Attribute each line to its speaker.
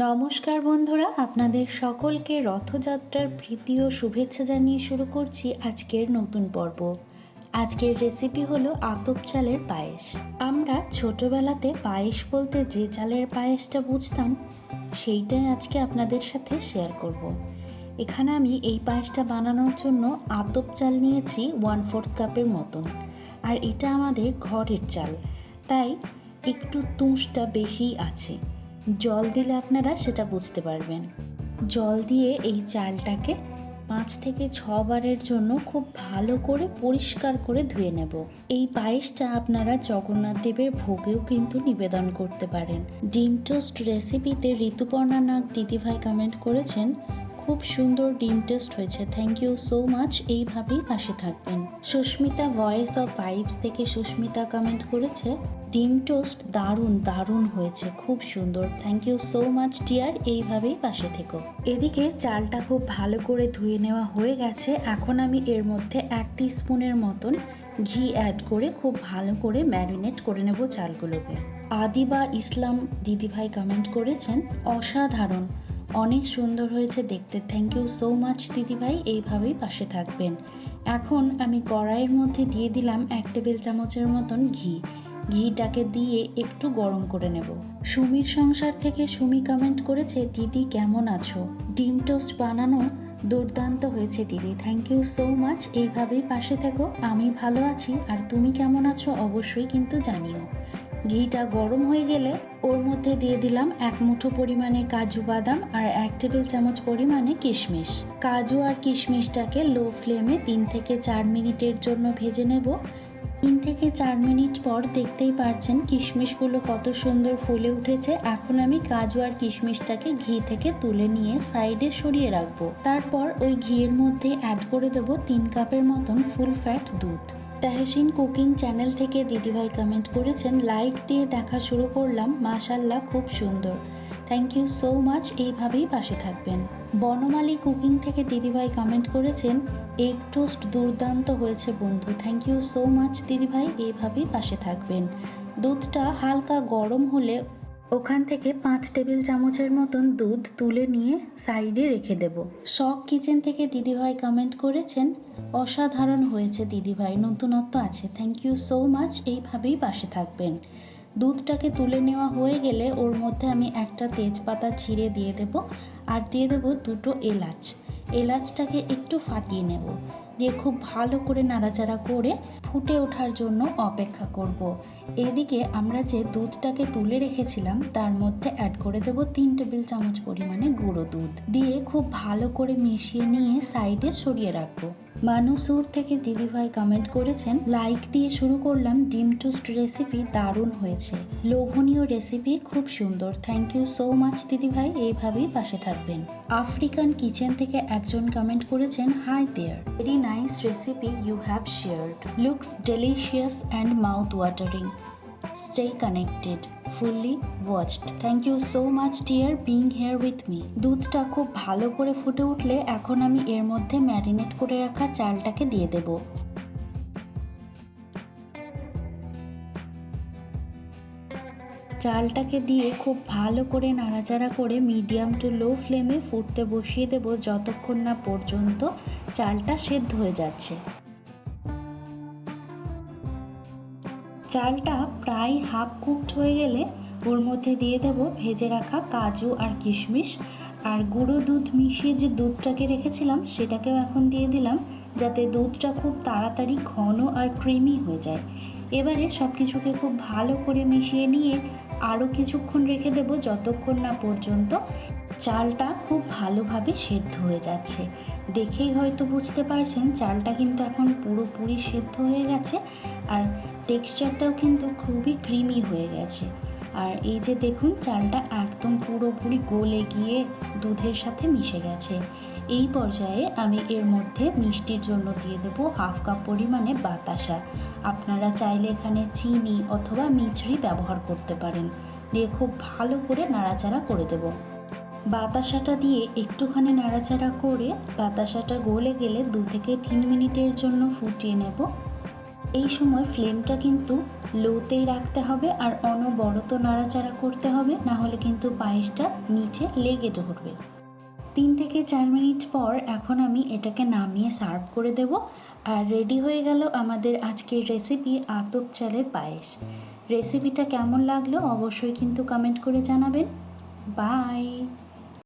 Speaker 1: নমস্কার বন্ধুরা, আপনাদের সকলকে রথযাত্রার প্রীতি ও শুভেচ্ছা জানিয়ে শুরু করছি আজকের নতুন পর্ব। আজকের রেসিপি হলো আতপ চালের পায়েস। আমরা ছোটবেলাতে পায়েস বলতে যে চালের পায়েসটা বুঝতাম সেইটাই আজকে আপনাদের সাথে শেয়ার করব। এখানে আমি এই পায়েসটা বানানোর জন্য আতপ চাল নিয়েছি 1/4 কাপের মতন, আর এটা আমাদের ঘরের চাল, তাই একটু তুষটা বেশিই আছে। জল দিলে আপনারা সেটা বুঝতে পারবেন। জল দিয়ে এই চালটাকে 5 থেকে 6 বারের জন্য খুব ভালো করে পরিষ্কার করে ধুয়ে নেব। এই পায়েসটা আপনারা জগন্নাথ দেবের ভোগেও কিন্তু নিবেদন করতে পারেন। ডিম টোস্ট রেসিপিতে ঋতুপর্ণা নাগ দিদিভাই কমেন্ট করেছেন, খুব সুন্দর ডিম টোস্ট হয়েছে, থ্যাংক ইউ সো মাচ, এইভাবেই পাশে থাকবেন। সুস্মিতা ভয়েস অফ ভাইবস থেকে সুস্মিতা কমেন্ট করেছে, ডিম টোস্ট দারুণ দারুণ হয়েছে, খুব সুন্দর, thank you so much dear, এইভাবেই পাশে থেকো। এদিকে চালটা খুব ভালো করে ধুয়ে নেওয়া হয়ে গেছে। এখন আমি এর মধ্যে 1 টিস্পুনের মতন ঘি অ্যাড করে খুব ভালো করে ম্যারিনেট করে নেব চালগুলোকে। আদিবা ইসলাম দিদিভাই কমেন্ট করেছেন, অসাধারণ, অনেক সুন্দর হয়েছে দেখতে, থ্যাংক ইউ সো মাচ দিদিভাই, এইভাবেই পাশে থাকবেন। এখন আমি কড়াইয়ের মধ্যে দিয়ে দিলাম 1 টেবিল চামচের মতন ঘি। ঘিটাকে দিয়ে একটু গরম করে নেব। সুমির সংসার থেকে সুমি কমেন্ট করেছে, দিদি কেমন আছো, ডিম টোস্ট বানানো দুর্দান্ত হয়েছে দিদি, থ্যাংক ইউ সো মাচ, এইভাবেই পাশে থেকো, আমি ভালো আছি, আর তুমি কেমন আছো অবশ্যই কিন্তু জানিও। ঘিটা গরম হয়ে গেলে ওর মধ্যে দিয়ে দিলাম 1 মুঠো পরিমাণে কাজু বাদাম আর 1 টেবিল চামচ পরিমাণে কিশমিশ। কাজু আর কিশমিশটাকে লো ফ্লেমে 3 থেকে 4 মিনিটের জন্য ভেজে নেব। 3 থেকে 4 মিনিট পর দেখতেই পারছেন কিশমিশগুলো কত সুন্দর ফুলে উঠেছে। এখন আমি কাজু আর কিশমিশটাকে ঘি থেকে তুলে নিয়ে সাইডে সরিয়ে রাখবো। তারপর ওই ঘিয়ের মধ্যে অ্যাড করে দেবো 3 কাপের মতন ফুল ফ্যাট দুধ। তাহসিন কুকিং চ্যানেল থেকে দিদিভাই কমেন্ট করেছেন, লাইক দিয়ে দেখা শুরু করলাম, মাশাল্লাহ খুব সুন্দর, থ্যাংক ইউ সো মাচ, এইভাবেই পাশে থাকবেন। বনমালী কুকিং থেকে দিদিভাই কমেন্ট করেছেন, এগ টোস্ট দুর্দান্ত হয়েছে বন্ধু, থ্যাংক ইউ সো মাচ দিদিভাই, এইভাবেই পাশে থাকবেন। দুধটা হালকা গরম হলে ওখান থেকে 5 টেবিল চামচের মতন দুধ তুলে নিয়ে সাইডে রেখে দেব। শখ কিচেন থেকে দিদিভাই কমেন্ট করেছেন, অসাধারণ হয়েছে দিদিভাই, নতুনত্ব আছে, থ্যাংক ইউ সো মাচ, এইভাবেই পাশে থাকবেন। দুধটাকে তুলে নেওয়া হয়ে গেলে ওর মধ্যে আমি একটা তেজপাতা ছিঁড়ে দিয়ে দেব, আর দিয়ে দেব 2টো এলাচ। এলাচটাকে একটু ফাটিয়ে নেব, দিয়ে খুব ভালো করে নাড়াচাড়া করে ফুটে ওঠার জন্য অপেক্ষা করব। এদিকে আমরা যে দুধটাকে তুলে রেখেছিলাম তার মধ্যে অ্যাড করে দেব 3 টেবিল চামচ পরিমাণে গুঁড়ো দুধ, দিয়ে খুব ভালো করে মিশিয়ে নিয়ে সাইডে সরিয়ে রাখবো। মানুসুর থেকে দিদিভাই কমেন্ট করেছেন, লাইক দিয়ে শুরু করলাম, ডিম টোস্ট রেসিপি দারুণ হয়েছে, লোভনীয় রেসিপি, খুব সুন্দর, থ্যাংক ইউ সো মাচ দিদিভাই, এইভাবেই পাশে থাকবেন। আফ্রিকান কিচেন থেকে একজন কমেন্ট করেছেন, hi there, very nice recipe you have shared, looks delicious and mouth watering, stay connected, fully watched, thank you so much dear being here with me. দুধটা খুব ভালো করে ফুটে উঠলে এখন আমি এর মধ্যে ম্যারিনেট করে রাখা চালটাকে দিয়ে দেব। চালটাকে দিয়ে খুব ভালো করে নাড়াচাড়া করে মিডিয়াম টু লো ফ্লেমে ফুটতে বসিয়ে দেব যতক্ষণ না পর্যন্ত চালটা সেদ্ধ হয়ে যাচ্ছে। চালটা প্রায় হাফ কুকড হয়ে গেলে ওর মধ্যে দিয়ে দেব ভেজে রাখা কাজু আর কিশমিশ, আর গুঁড়ো দুধ মিশিয়ে যে দুধটাকে রেখেছিলাম সেটাকেও এখন দিয়ে দিলাম, যাতে দুধটা খুব তাড়াতাড়ি ঘন আর ক্রিমি হয়ে যায়। এবারে সব কিছুকে খুব ভালো করে মিশিয়ে নিয়ে আরও কিছুক্ষণ রেখে দেব যতক্ষণ না পর্যন্ত চালটা খুব ভালোভাবে সেদ্ধ হয়ে যাচ্ছে। দেখেই হয়তো বুঝতে পারছেন চালটা কিন্তু এখন পুরোপুরি সেদ্ধ হয়ে গেছে, আর টেক্সচারটাও কিন্তু খুবই ক্রিমি হয়ে গেছে। আর এই যে দেখুন চালটা একদম পুরোপুরি গলে গিয়ে দুধের সাথে মিশে গেছে। এই পর্যায়ে আমি এর মধ্যে মিষ্টির জন্য দিয়ে দেব 1/2 কাপ পরিমাণে বাতাসা। আপনারা চাইলে এখানে চিনি অথবা মিছরি ব্যবহার করতে পারেন। দিয়ে খুব ভালো করে নাড়াচাড়া করে দেব। বাতাসাটা দিয়ে একটুখানি নাড়াচাড়া করে বাতাসাটা গলে গেলে 2 থেকে 3 মিনিটের জন্য ফুটিয়ে নেব। এই সময় ফ্লেমটা কিন্তু লোতেই রাখতে হবে আর অনবরত নাড়াচাড়া করতে হবে, না হলে কিন্তু পায়েসটা নিচে লেগে ধরবে। 3 থেকে 4 মিনিট পর এখন আমি এটাকে নামিয়ে সার্ভ করে দেব। আর রেডি হয়ে গেল আমাদের আজকের রেসিপি আতপ চালের পায়েস। রেসিপিটা কেমন লাগলো অবশ্যই কিন্তু কমেন্ট করে জানাবেন। বাই।